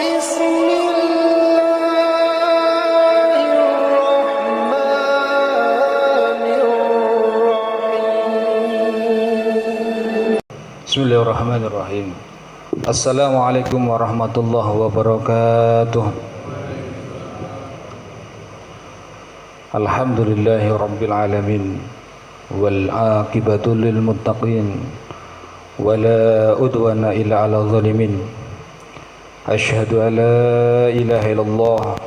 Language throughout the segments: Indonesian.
Bismillahirrahmanirrahim. Assalamualaikum warahmatullahi wabarakatuh. Alhamdulillahi rabbil alamin wal aqibatu lil muttaqin wala udwana illa 'alal zalimin. Asyhadu an la ilaha illallah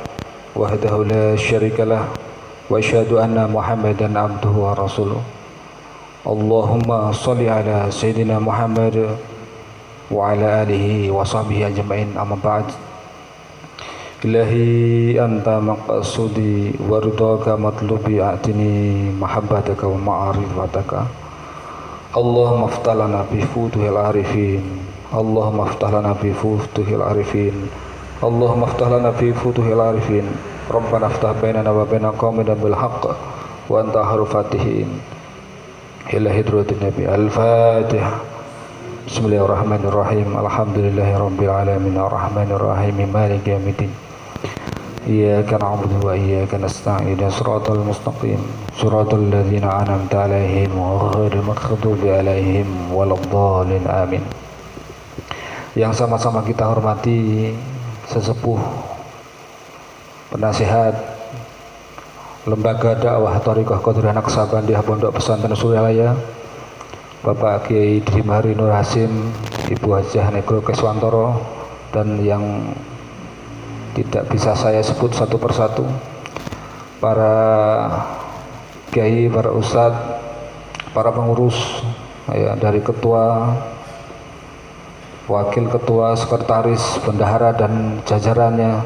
wahdahu la syarikalah wa asyhadu anna Muhammadan abduhu wa rasuluh. Allahumma salli ala Sayyidina Muhammad wa ala alihi wa sahbihi ajma'in, amma ba'd. Ilahi anta maqsudi wa ridhaka matlubi a'tini mahabbataka wa ma'arifataka. Allahumma aftah lana bi futuhil arifin. Allahumma aftah lana bi futuhil arifin. Allahumma aftah lana bi futuhil arifin. Rabbana aftah bainana wa baina qaumina bil haqq wa anta khairul fatihin. Ila hidratin Nabi. Al-Fatihah. Bismillahirrahmanirrahim. Alhamdulillahi rabbil alamin arrahmanir rahim maliki yaumiddin. Iyyaka na'budu wa iyyaka nasta'in. Shiratal mustaqim. Shiratal ladzina an'amta 'alaihim ghairil maghdubi 'alaihim waladdallin. Amin. Yang sama-sama kita hormati sesepuh penasihat Lembaga Dakwah Thariqah Qadiriyah Naqsabandiyah Pondok Pesantren Suryalaya, Bapak Kiai Dimari Nur Hasim, Ibu Hajah Negro Keswantoro, dan yang tidak bisa saya sebut satu persatu, para kiai, para ustadz, para pengurus, ya, dari ketua, wakil ketua, sekretaris, bendahara dan jajarannya,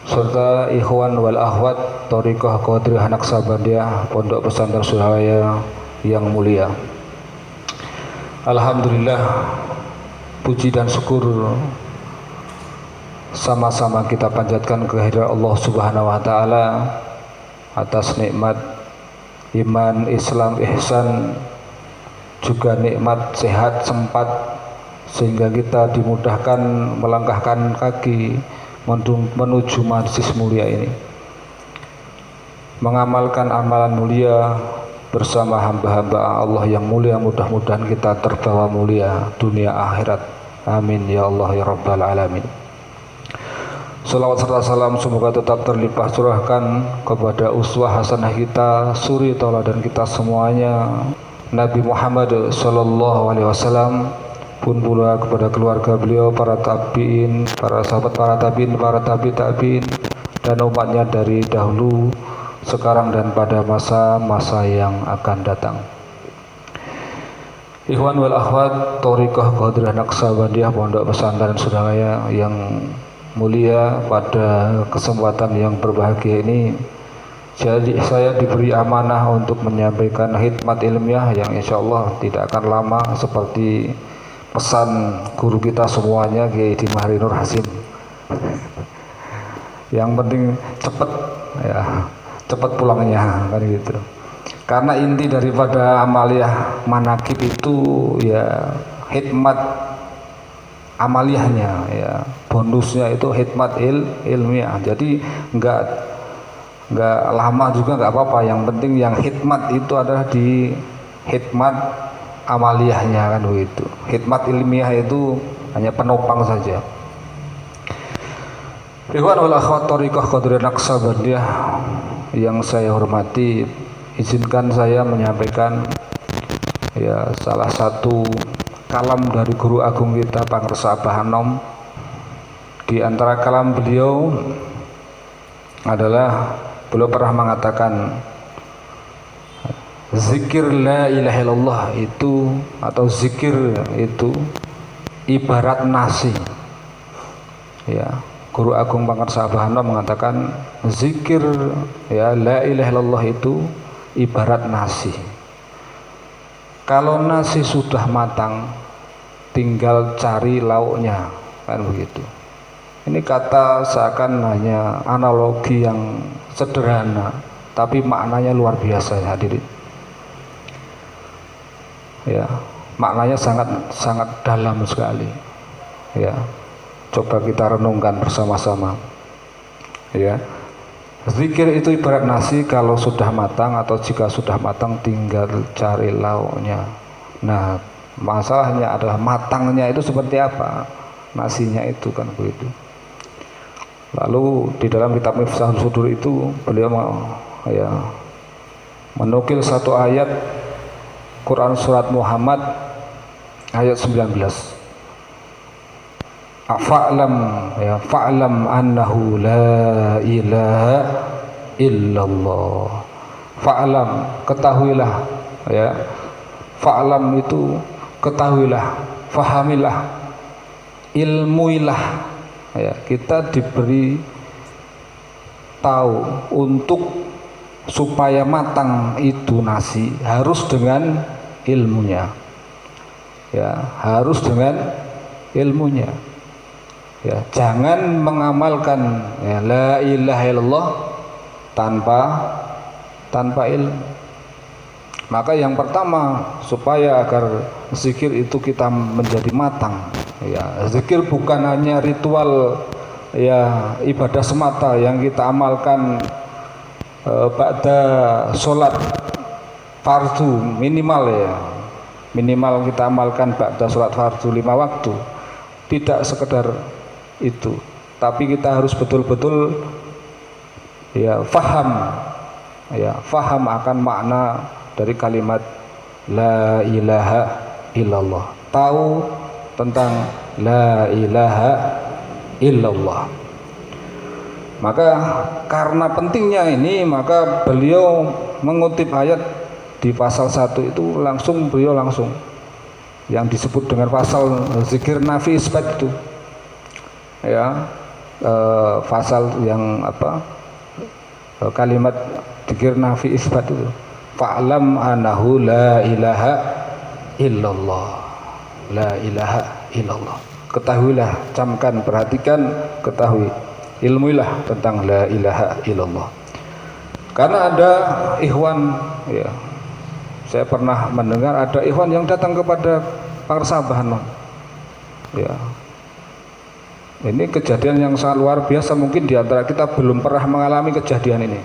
serta ikhwan wal akhwat Thariqah Qadiriyah Naqsabandiyah Pondok Pesantren Suryalaya yang mulia. Alhamdulillah, puji dan syukur sama-sama kita panjatkan kehadirat Allah Subhanahu wa taala atas nikmat iman, Islam, ihsan, juga nikmat sehat sempat sehingga kita dimudahkan melangkahkan kaki menuju majlis mulia ini, mengamalkan amalan mulia bersama hamba-hamba Allah yang mulia. Mudah-mudahan kita terbawa mulia dunia akhirat. Amin ya Allah ya Rabbal alamin. Salawat serta salam semoga tetap terlimpah curahkan kepada uswah hasanah kita, suri tauladan kita semuanya, Nabi Muhammad sallallahu alaihi wasallam, pun pula kepada keluarga beliau, para tabi'in, para sahabat para tabi'in, para tabi'in, dan umatnya dari dahulu, sekarang, dan pada masa-masa yang akan datang. Ikhwan wal akhwat Thariqah Qadiriyah Naqsabandiyah Pondok Pesantren Suryalaya yang mulia, pada kesempatan yang berbahagia ini, jadi saya diberi amanah untuk menyampaikan khidmat ilmiah yang insya Allah tidak akan lama, seperti pesan guru kita semuanya, Kiai Dimari Nur Hasim. Yang penting cepat, ya, cepat pulangnya, kan gitu. Karena inti daripada amaliyah manakib itu ya khidmat amaliyahnya, ya, bonusnya itu khidmat ilmiah. Jadi enggak lama juga enggak apa-apa, yang penting yang khidmat itu adalah di khidmat amaliyahnya, kan begitu. Khidmat ilmiah itu hanya penopang saja. Ikhwan wal akhwat Thariqah Qadiriyah Naqsabandiyah yang saya hormati, izinkan saya menyampaikan ya salah satu kalam dari guru agung kita Pangresa Abah Anom. Di antara kalam beliau adalah beliau pernah mengatakan, zikir la ilaha illallah itu, atau zikir itu ibarat nasi. Ya, Guru Agung Pangresa Abah Anom mengatakan zikir ya la ilaha illallah itu ibarat nasi. Kalau nasi sudah matang, tinggal cari lauknya, kan begitu. Ini kata seakan hanya analogi yang sederhana, tapi maknanya luar biasa, hadirin. Ya, maknanya sangat dalam sekali. Ya, Coba kita renungkan bersama-sama. Ya. Zikir itu ibarat nasi, kalau sudah matang atau jika sudah matang tinggal cari lauknya. Nah, masalahnya adalah matangnya itu seperti apa? Nasinya itu kan begitu. Lalu di dalam kitab Mifsahul Sudur itu beliau menukil satu ayat Quran surat Muhammad ayat 19. Fa'lam annahu la ilaha illallah. Fa'lam, ketahuilah, ya. Fa'lam itu ketahuilah, fahamilah, ilmuilah, ya. Kita diberi tahu untuk supaya matang itu nasi harus dengan ilmunya, ya, harus dengan ilmunya. Ya, jangan mengamalkan ya, la ilaha illallah tanpa ilmu. Maka yang pertama, supaya agar zikir itu kita menjadi matang, ya, zikir bukan hanya ritual, ya, ibadah semata yang kita amalkan ba'da sholat fardu minimal, ya, minimal kita amalkan ba'da sholat fardu 5 waktu. Tidak sekedar itu, tapi kita harus betul-betul ya faham akan makna dari kalimat la ilaha illallah, tahu tentang la ilaha illallah. Maka karena pentingnya ini, maka beliau mengutip ayat di pasal 1 itu beliau langsung yang disebut dengan pasal zikir nafi isbat itu, ya, pasal yang kalimat zikir nafi isbat itu, fa'lam annahu la ilaha illallah, la ilaha illallah. Ketahuilah, camkan, perhatikan, ketahui, ilmuilah tentang la ilaha illallah. Karena ada ikhwan, ya, saya pernah mendengar ada ikhwan yang datang kepada Parsabahan, ya. Ini kejadian yang sangat luar biasa, mungkin di antara kita belum pernah mengalami kejadian ini.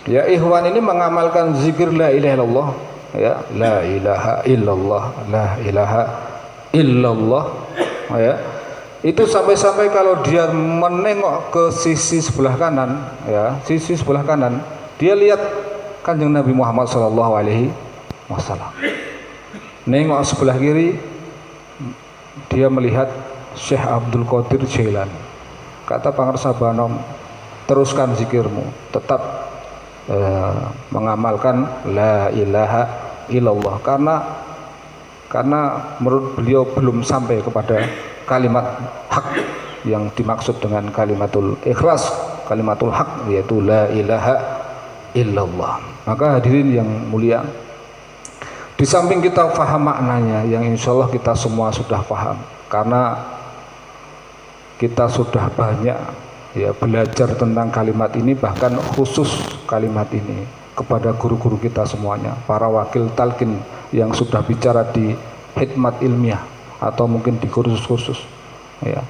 Ya, ikhwan ini mengamalkan zikir la ilaha illallah, ya, la ilaha illallah, la ilaha illallah, ya. Itu sampai-sampai kalau dia menengok ke sisi sebelah kanan, ya, sisi sebelah kanan, dia lihat Kanjeng Nabi Muhammad SAW. Nengok sebelah kiri, dia melihat Syekh Abdul Qadir Jailani. Kata Pangersabana, teruskan zikirmu, tetap mengamalkan la ilaha illallah, karena menurut beliau belum sampai kepada kalimat hak yang dimaksud dengan kalimatul ikhlas, kalimatul hak, yaitu la ilaha illallah. Maka hadirin yang mulia, di samping kita faham maknanya yang insya Allah kita semua sudah paham, karena kita sudah banyak, ya, belajar tentang kalimat ini, bahkan khusus kalimat ini kepada guru-guru kita semuanya, para wakil talqin yang sudah bicara di hikmat ilmiah atau mungkin di kursus-kursus, ya.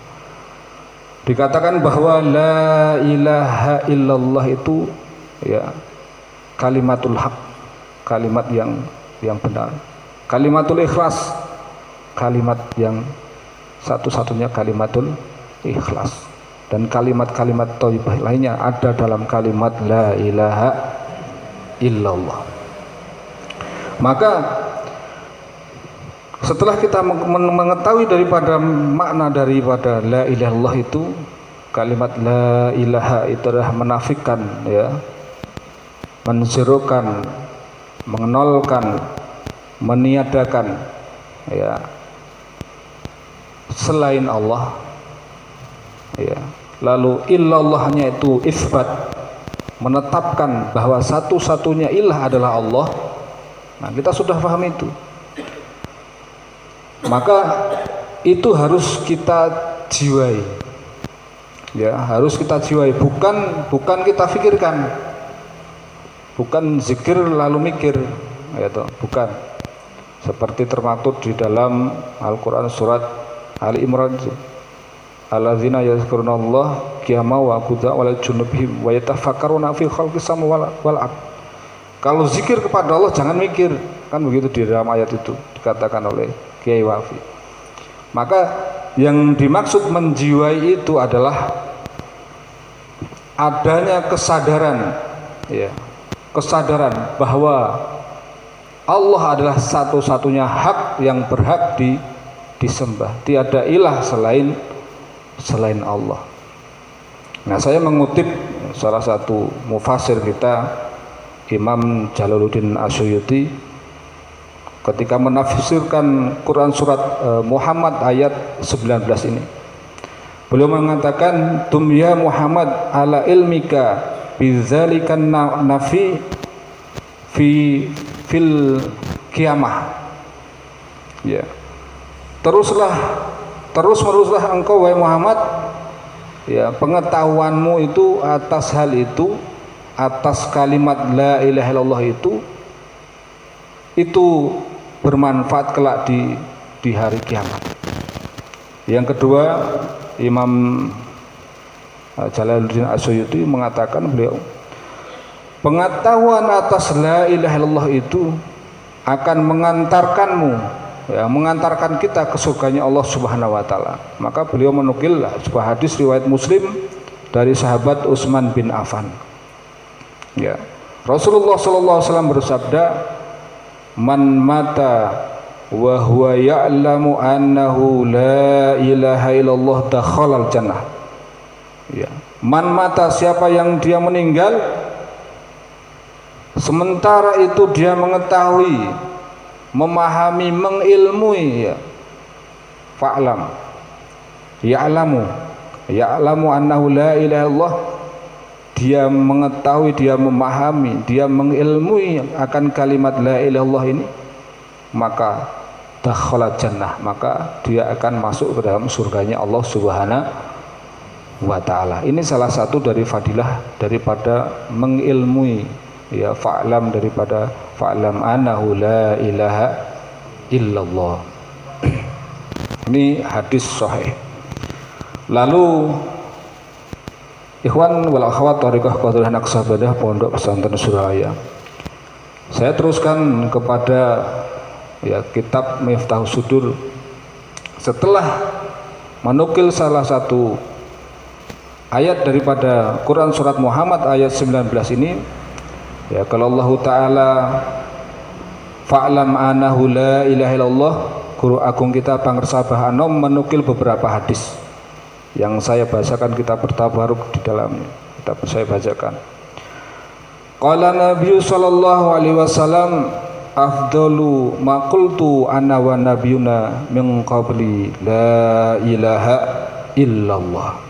Dikatakan bahwa la ilaha illallah itu, ya, kalimatul haq, kalimat yang benar, kalimatul ikhlas, kalimat yang satu-satunya kalimatul ikhlas, dan kalimat-kalimat thayyibah lainnya ada dalam kalimat la ilaha illallah. Maka setelah kita mengetahui daripada makna daripada la ilaha illallah itu, kalimat la ilaha itu adalah menafikan, ya, menzerokan, mengenolkan, meniadakan, ya, selain Allah, ya. Lalu illallahnya itu isbat, menetapkan bahwa satu-satunya ilah adalah Allah. Nah, kita sudah paham itu. Maka itu harus kita jiwai, ya, harus kita jiwai, bukan kita pikirkan, bukan zikir lalu mikir, ya, toh, bukan. Seperti termaktub di dalam Al-Quran surat Ali Imran, alladzina yazkurunallah qiyaman wa qu'udan wa ala junubihim wa yatafakkaruna fi khalqis samawati wal ard. Kalau zikir kepada Allah jangan mikir, kan begitu di dalam ayat itu dikatakan oleh Kiai Wafi. Maka yang dimaksud menjiwai itu adalah adanya kesadaran, ya, kesadaran bahwa Allah adalah satu-satunya hak yang berhak disembah. Tiada ilah selain Allah. Nah, saya mengutip salah satu mufasir kita, Imam Jalaluddin Asyuyuti, ketika menafsirkan Quran surat Muhammad ayat 19 ini. Beliau mengatakan, "Tum ya Muhammad ala ilmika bidzalikan nafi fil kiamah." Ya. Terus meneruslah engkau wahai Muhammad, ya, pengetahuanmu itu atas hal itu, atas kalimat la ilaha illallah itu bermanfaat kelak di hari kiamat. Yang kedua, Imam Jalaluddin Asyuyuti mengatakan, beliau, pengetahuan atas la ilaha illallah itu akan mengantarkanmu, ya, mengantarkan kita ke surganya Allah Subhanahu wa taala. Maka beliau menukil sebuah hadis riwayat Muslim dari sahabat Utsman bin Affan. Ya, Rasulullah sallallahu alaihi wasallam bersabda, "Man mata wa huwa ya'lamu annahu la ilaha illallah dakhalal jannah." Ya, man mata, siapa yang dia meninggal sementara itu dia mengetahui, memahami, mengilmui, ya, fa'lam, ya'lamu annahu la ilaha illallah, dia mengetahui, dia memahami, dia mengilmui akan kalimat la ilaha illallah ini, maka dakhala jannah, maka dia akan masuk ke dalam surganya Allah Subhanahu wa taala. Ini salah satu dari fadilah daripada mengilmui, ya, fa'lam, daripada fa'lam annahu la ilaha illallah. Ini hadis sahih. Lalu ikhwan wal akhwat thariqah Qadriyah Naqsabandiyah Pondok Pesantren Surabaya, saya teruskan kepada, ya, kitab Miftahus Sudur. Setelah menukil salah satu ayat daripada Quran surat Muhammad ayat 19 ini, ya, kalau Allah Ta'ala fa'lam anahu la ilaha illallah, guru agung kita Pangersabah Anom menukil beberapa hadis yang saya bacakan, kita bertabaruk di dalamnya, kita saya bacakan. Qala Nabi sallallahu alaihi wasallam, afdalu ma qultu ana wa nabiyuna min qabli la ilaha illallah.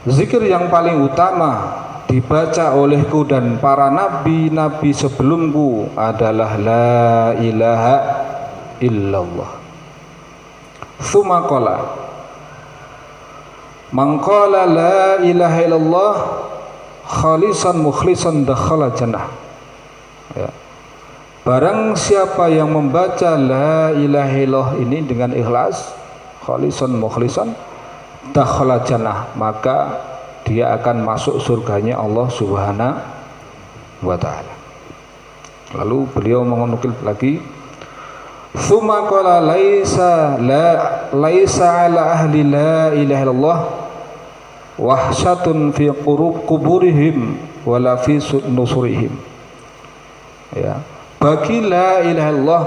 Zikir yang paling utama dibaca olehku dan para nabi-nabi sebelumku adalah la ilaha illallah. Tsumma qala, man qala la ilaha illallah khalisan mukhlisan dakhala jannah. Ya. Barang siapa yang membaca la ilaha illallah ini dengan ikhlas, khalisan mukhlisan, dakhala jannah, maka dia akan masuk surganya Allah Subhanahu wa taala. Lalu beliau menukil lagi, tsumma qala laisa ala ahli la ilaha illallah wahsyatun fi quburihim wala fi nusurihim. Ya, bagi la ilaha illallah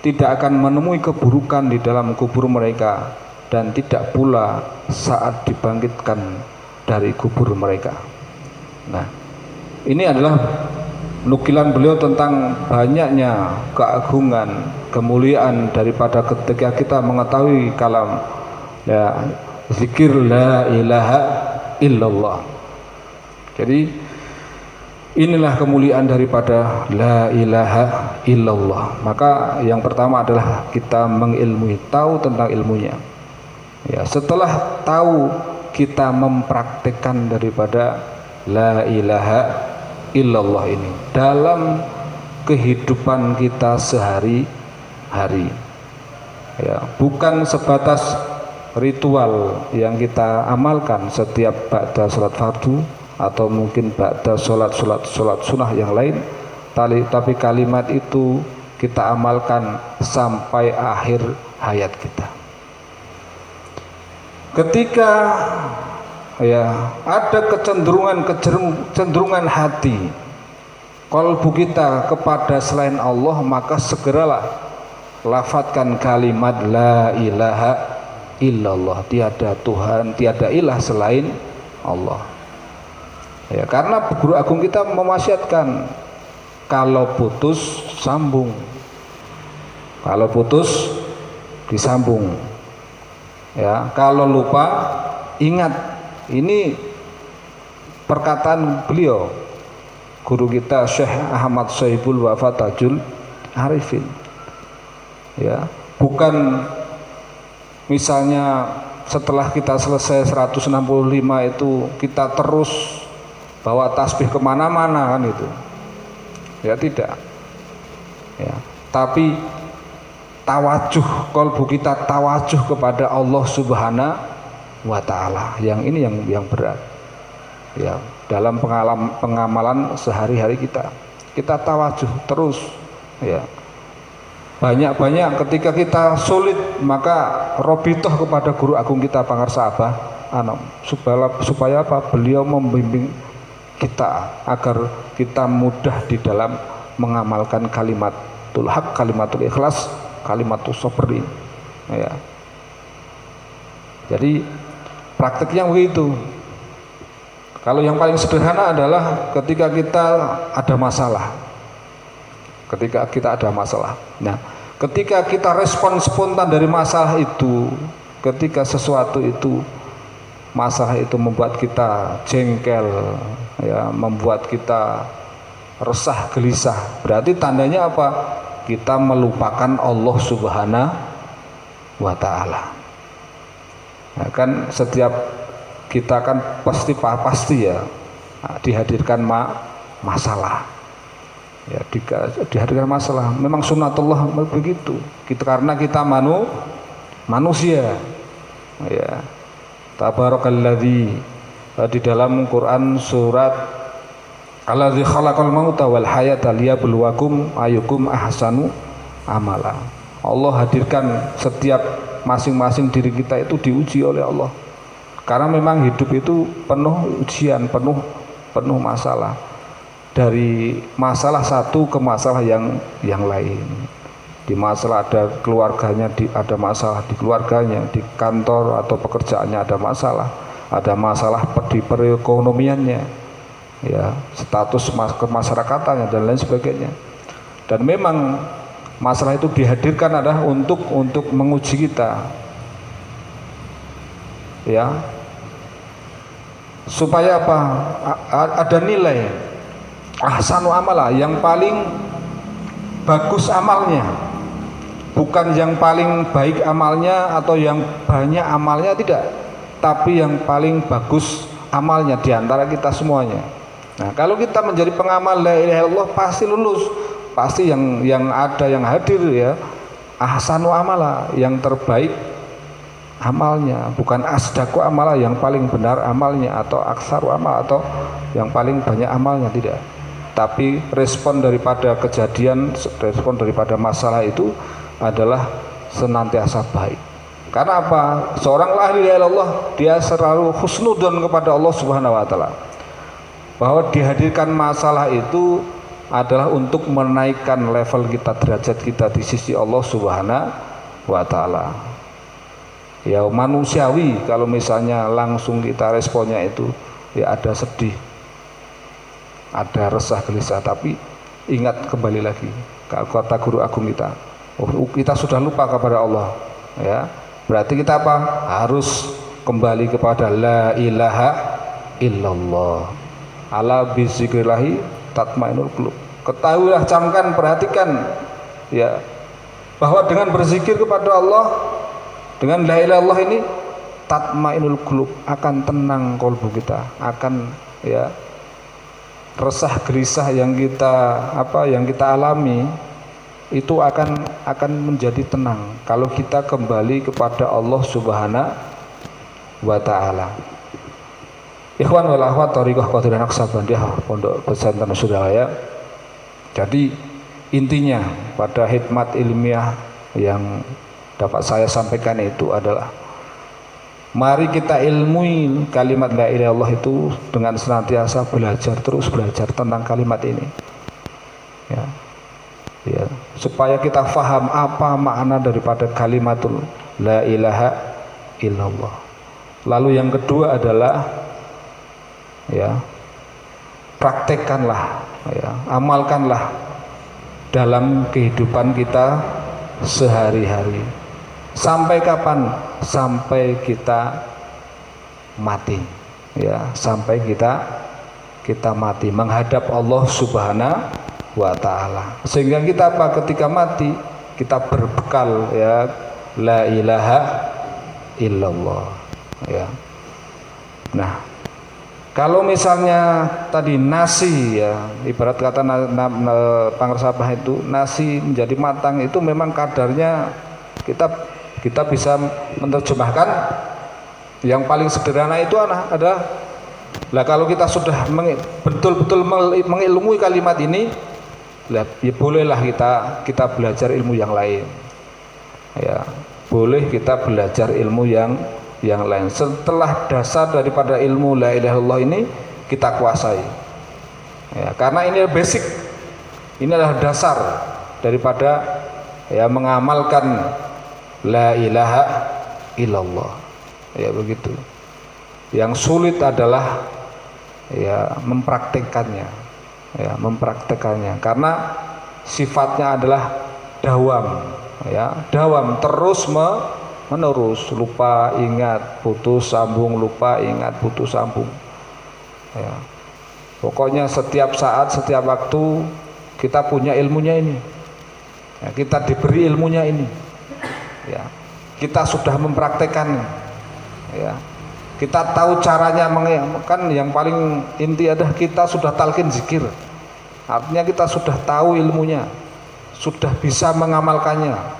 tidak akan menemui keburukan di dalam kubur mereka dan tidak pula saat dibangkitkan dari kubur mereka. Nah, ini adalah nukilan beliau tentang banyaknya keagungan, kemuliaan daripada ketika kita mengetahui kalam, ya, zikir la ilaha illallah. Jadi inilah kemuliaan daripada la ilaha illallah. Maka yang pertama adalah kita mengilmui, tahu tentang ilmunya. Ya, setelah tahu, kita mempraktekkan daripada la ilaha illallah ini dalam kehidupan kita sehari-hari. Ya, bukan sebatas ritual yang kita amalkan setiap ba'da sholat fardu atau mungkin ba'da sholat sunnah yang lain, tapi kalimat itu kita amalkan sampai akhir hayat kita. Ketika ya ada kecenderungan hati qalbu kita kepada selain Allah, maka segeralah lafadzkan kalimat la ilaha illallah, tiada Tuhan, tiada ilah selain Allah. Ya, karena guru agung kita mewasiatkan kalau putus sambung, kalau putus disambung, ya, kalau lupa ingat. Ini perkataan beliau, guru kita Syekh Ahmad Sohibul Wafa Tajul Arifin. Ya, bukan misalnya setelah kita selesai 165 itu kita terus bawa tasbih kemana-mana kan itu. Ya tidak. Ya, tapi tawajuh, qalbu kita tawajuh kepada Allah Subhanahu wa ta'ala. Yang ini yang berat. Ya, dalam pengamalan sehari-hari kita tawajuh terus, ya. Banyak-banyak ketika kita sulit, maka robitoh kepada guru agung kita Pangarsa Abah Anom, supaya apa? Beliau membimbing kita agar kita mudah di dalam mengamalkan kalimatul haq, kalimatul ikhlas, kalimatul sabri, ya. Jadi prakteknya begitu. Kalau yang paling sederhana adalah ketika kita ada masalah. Ketika kita ada masalah. Nah, ketika kita respon spontan dari masalah itu, ketika sesuatu itu, masalah itu membuat kita jengkel, ya, membuat kita resah, gelisah, berarti tandanya apa? Kita melupakan Allah Subhanahu wa ta'ala. Nah, kan setiap kita kan pasti ya dihadirkan masalah, ya dihadirkan masalah. Memang sunnatullah begitu. Karena kita manusia, ya. Tabarakalladzi, di dalam Quran surat alladzi khalaqal mauta wal hayata liyabluwakum ayyukum ahsanu amala. Allah hadirkan setiap masing-masing diri kita itu diuji oleh Allah, karena memang hidup itu penuh ujian, penuh masalah, dari masalah satu ke masalah yang lain. Di masalah ada keluarganya, ada masalah di keluarganya, di kantor atau pekerjaannya ada masalah di perekonomiannya, ya, status kemasyarakatan dan lain sebagainya. Dan memang masalah itu dihadirkan adalah untuk menguji kita, ya, supaya apa? Ada nilai ahsanu amala, yang paling bagus amalnya, bukan yang paling baik amalnya atau yang banyak amalnya, tidak, tapi yang paling bagus amalnya di antara kita semuanya. Nah, kalau kita menjadi pengamal la ilaha illallah pasti lulus. Pasti yang hadir, ya, ahsanu amala, yang terbaik amalnya, bukan asdaku amala, yang paling benar amalnya, atau aksaru amal, atau yang paling banyak amalnya, tidak. Tapi respon daripada kejadian, respon daripada masalah itu adalah senantiasa baik. Karena apa? Seorang la ilaha illallah dia selalu husnudzon kepada Allah Subhanahu wa ta'ala, bahwa dihadirkan masalah itu adalah untuk menaikkan level kita, derajat kita di sisi Allah Subhanahu wa ta'ala. Ya, manusiawi kalau misalnya langsung kita responnya itu, ya, ada sedih, ada resah gelisah, tapi ingat kembali lagi kata guru agung kita, kita sudah lupa kepada Allah, ya, berarti kita apa? Harus kembali kepada la ilaha illallah, ala bizikrillahi tatmainul qulub. Ketahuilah, camkan, perhatikan, ya, bahwa dengan berzikir kepada Allah, dengan la ilaha illallah ini, tatmainul qulub, akan tenang kalbu kita, akan, ya, resah gelisah yang kita alami itu akan menjadi tenang kalau kita kembali kepada Allah Subhanahu wa taala. Ikhwan wal akhwat thariqah Qadiriyah Naqsabandiyah Pondok Pesantren Suralaya. Jadi intinya pada hikmat ilmiah yang dapat saya sampaikan itu adalah mari kita ilmui kalimat la ilaha illallah itu dengan senantiasa terus belajar tentang kalimat ini. Ya, supaya kita faham apa makna daripada kalimatul la ilaha illallah. Lalu yang kedua adalah praktekkanlah, amalkanlah dalam kehidupan kita sehari-hari. Sampai kapan? Sampai kita mati. Sampai kita mati menghadap Allah Subhanahu wa ta'ala. Sehingga kita ketika mati kita berbekal la ilaha illallah. Nah, kalau misalnya tadi nasi ibarat kata pangersabah itu nasi menjadi matang itu memang kadarnya kita bisa menerjemahkan yang paling sederhana itu adalah kalau kita sudah betul-betul mengilmui kalimat ini, bolehlah kita belajar ilmu yang lain. Boleh kita belajar ilmu yang lain setelah dasar daripada ilmu la ilaha illallah ini kita kuasai. Karena ini basic, ini adalah dasar daripada mengamalkan la ilaha illallah. Begitu. Yang sulit adalah mempraktekkannya. Karena sifatnya adalah dawam terus menerus, lupa ingat putus sambung, lupa ingat putus sambung. Pokoknya setiap saat, setiap waktu kita punya ilmunya ini, kita diberi ilmunya ini, kita sudah mempraktekkannya, kita tahu caranya. Kan yang paling inti adalah kita sudah talqin zikir, artinya kita sudah tahu ilmunya, sudah bisa mengamalkannya.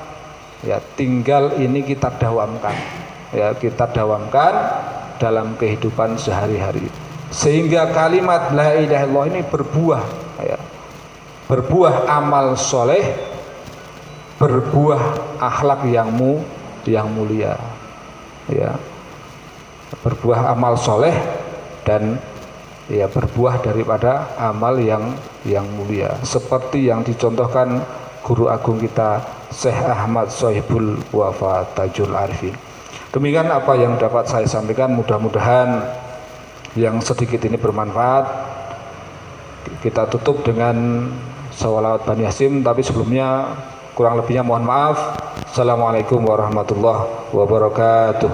Tinggal ini kita dawamkan, kita dawamkan dalam kehidupan sehari-hari, sehingga kalimat la ilaha illallah ini berbuah amal soleh, berbuah akhlak yang mulia, berbuah amal soleh dan berbuah daripada amal yang mulia, seperti yang dicontohkan guru agung kita Syekh Ahmad Sohibul Wafa Tajul Arifin. Demikian apa yang dapat saya sampaikan, mudah-mudahan yang sedikit ini bermanfaat. Kita tutup dengan sholawat Bani Hasyim, tapi sebelumnya kurang lebihnya mohon maaf. Assalamualaikum warahmatullahi wabarakatuh.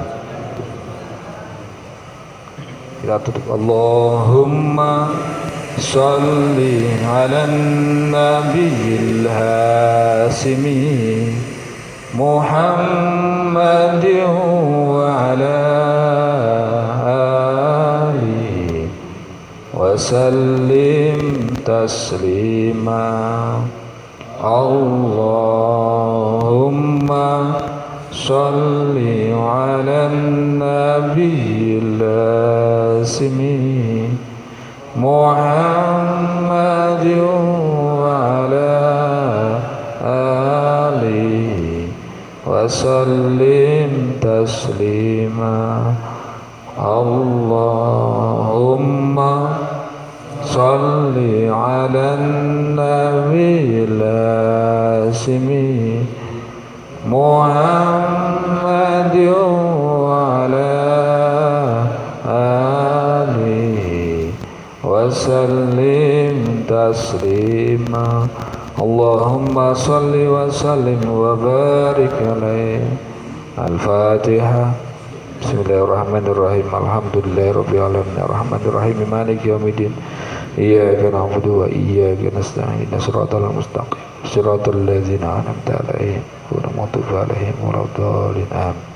Kita tutup. Allahumma sholli ala nabiyil hasimi Muhammadin wa ala alihi wa sallim taslima. Allahumma sholli ala nabiyil hasimi Muhammadin wa ala alihi wa sallim taslima. Allahumma sholli ala nabiyil hasimi Muhammadin wa ala alihi wa sallim taslima. Allahumma sholli wa sallim wa barik alaihi. Al-Fatihah. Bismillahirrahmanirrahim. Alhamdulillahirabbil alamin. Arrahmanirrahim. Maliki yaumiddin. Iyyaka na'budu wa iyyaka nasta'in. Shiratal mustaqim. Shiratal ladzina an'amta 'alaihim ghairil maghdubi 'alaihim waladdallin. Amin.